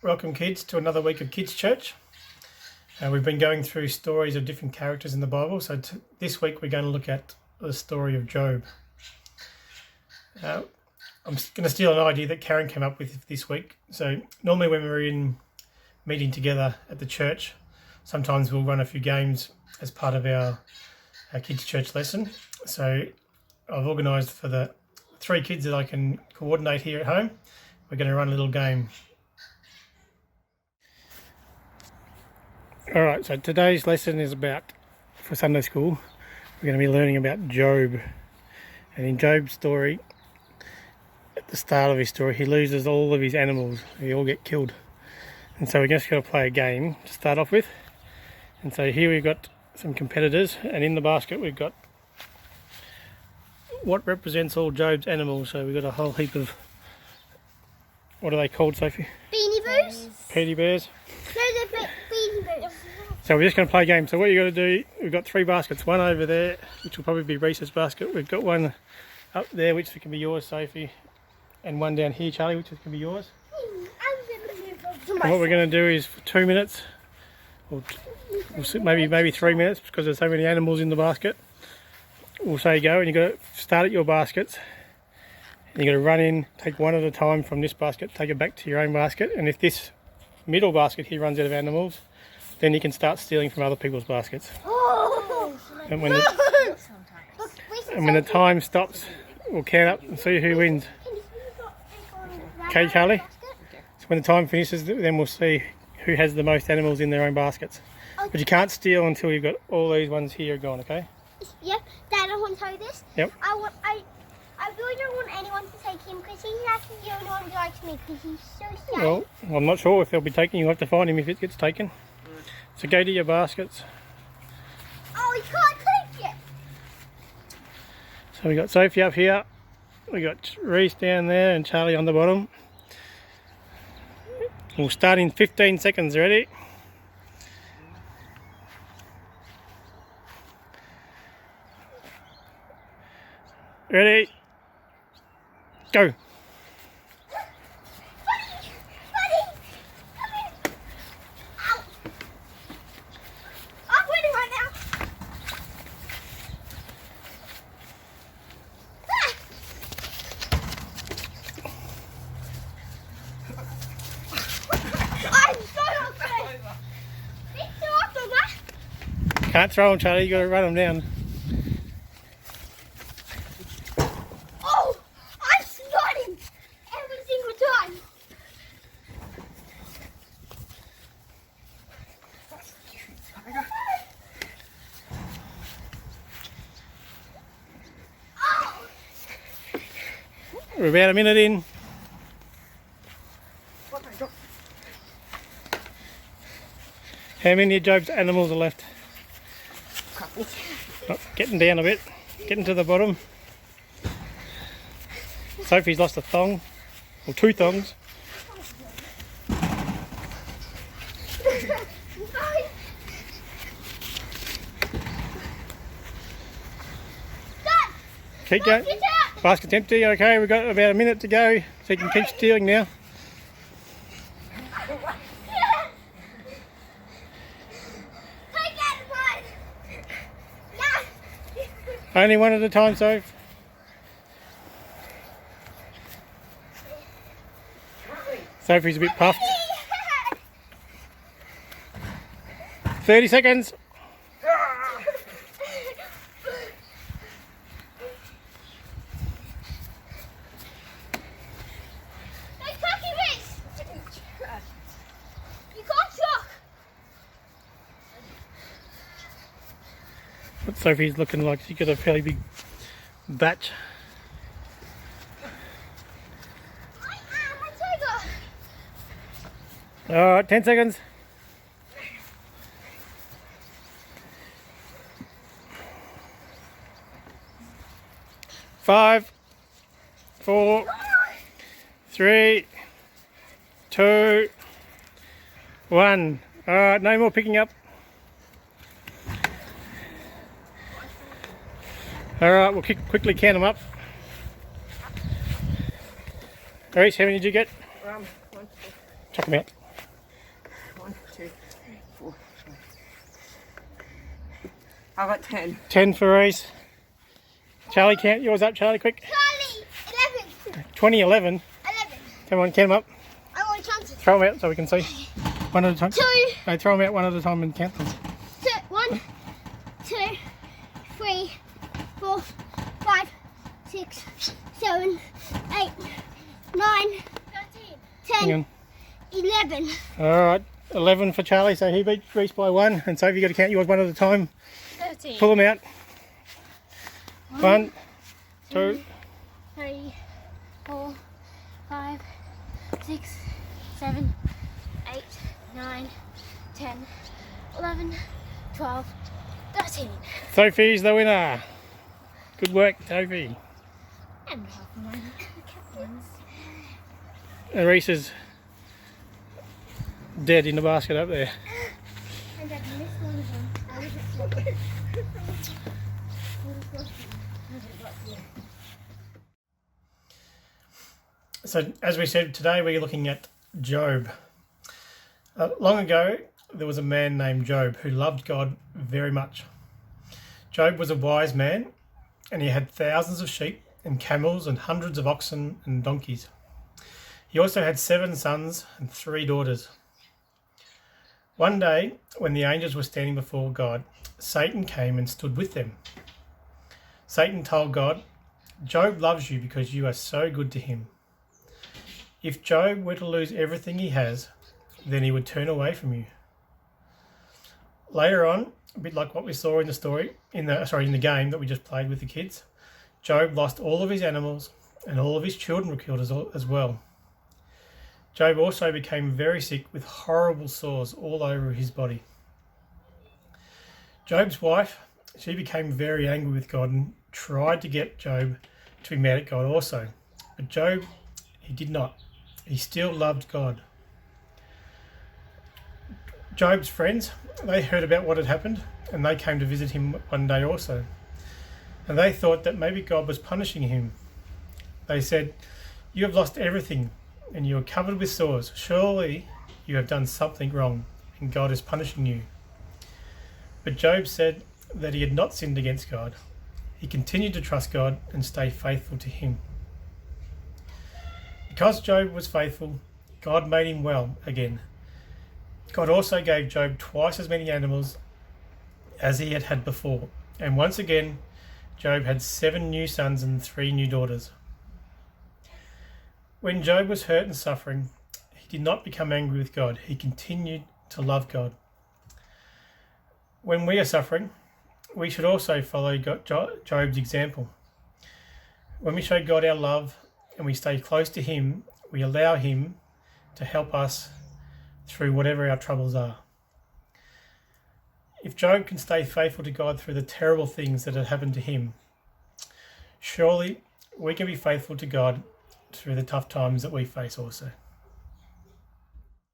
Welcome kids to another week of Kids Church. We've been going through stories of different characters in the Bible. This week we're going to look at the story of Job. I'm going to steal an idea that Karen came up with this week. So normally when we're in meeting together at the church, sometimes we'll run a few games as part of our Kids Church lesson. So I've organised for the 3 kids that I can coordinate here at home. We're going to run a little game. Alright, so today's lesson is for Sunday school, we're going to be learning about Job. And in Job's story, at the start of his story, he loses all of his animals. They all get killed. And so we're just going to play a game to start off with. And so here we've got some competitors, and in the basket we've got what represents all Job's animals. So we've got a whole heap of, what are they called, Sophie? Beanie Boos? Teddy bears. No, they're Beanie Boos. So we're just going to play a game. So what you got to do, we've got 3 baskets. One over there, which will probably be Reese's basket. We've got one up there, which can be yours, Sophie. And one down here, Charlie, which can be yours. And what we're going to do is for 2 minutes, or maybe 3 minutes, because there's so many animals in the basket. We'll say go, and you've got to start at your baskets. And you've got to run in, take one at a time from this basket, take it back to your own basket. And if this middle basket here runs out of animals, then you can start stealing from other people's baskets. And when the time stops, we'll count up and see who wins. Okay, Charlie? So when the time finishes, then we'll see who has the most animals in their own baskets. But you can't steal until you've got all these ones here gone, okay? Yep. Dad, I want to tell you this. Yep. I really don't want anyone to take him because he's actually the only one who likes me because he's so sad. Well, I'm not sure if they'll be taken. You'll have to find him if it gets taken. So go to your baskets. Oh, he can't take it. So we got Sophie up here. We got Reese down there and Charlie on the bottom. We'll start in 15 seconds. Ready? Ready? Go. Can't throw them, Charlie. You got to run them down. Oh, I slot him every single time. Oh. We're about a minute in. How many of Job's animals are left? Oh, getting down a bit, getting to the bottom. Sophie's lost a thong, or 2 thongs. Keep going. Basket's empty. Okay, we've got about a minute to go, so you can keep stealing now. Only one at a time, Soph. Sophie's a bit puffed. 30 seconds. But Sophie's looking like she's got a fairly big batch. Alright, 10 seconds. 5, 4, 3, 2, 1. Alright, no more picking up. Alright, we'll quickly count them up. Reese, how many did you get? One. Chuck them out. 1, 2, 3, 4, 5. I got 10. 10 for Reese. Charlie, count yours up, Charlie, quick. Charlie, 11. 20, 11. 11. Come on, count them up. I want to count it. Throw them out so we can see. One at a time. 2, No, throw them out one at a time and count them. 1, 2, 3, 4, 5, 6, 7, 8, 9, 10, Hang on. 11. Alright, 11 for Charlie, so he beat Reese by 1. And Sophie, you got to count yours one at a time. 13. Pull them out. 1, 2, 3, 4, 5, 6, 7, 8, 9, 10, 11, 12, 13. Sophie's the winner. Good work, Sophie. And half of mine. Captains. And Reese is dead in the basket up there. And I've missed one of them. I was at So, as we said, today we're looking at Job. Long ago, there was a man named Job who loved God very much. Job was a wise man, and he had thousands of sheep and camels and hundreds of oxen and donkeys. He also had 7 sons and 3 daughters. One day, when the angels were standing before God, Satan came and stood with them. Satan told God, "Job loves you because you are so good to him. If Job were to lose everything he has, then he would turn away from you." Later on, a bit like what we saw in the story, in the game that we just played with the kids, Job lost all of his animals and all of his children were killed as well. Job also became very sick with horrible sores all over his body. Job's wife, she became very angry with God and tried to get Job to be mad at God also. But Job, he did not. He still loved God. Job's friends, they heard about what had happened and they came to visit him one day also. And they thought that maybe God was punishing him. They said, "You have lost everything and you are covered with sores. Surely you have done something wrong and God is punishing you." But Job said that he had not sinned against God. He continued to trust God and stay faithful to him. Because Job was faithful, God made him well again. God also gave Job twice as many animals as he had had before. And once again, Job had 7 new sons and 3 new daughters. When Job was hurt and suffering, he did not become angry with God. He continued to love God. When we are suffering, we should also follow Job's example. When we show God our love and we stay close to him, we allow him to help us through whatever our troubles are. If Job can stay faithful to God through the terrible things that have happened to him, surely we can be faithful to God through the tough times that we face also.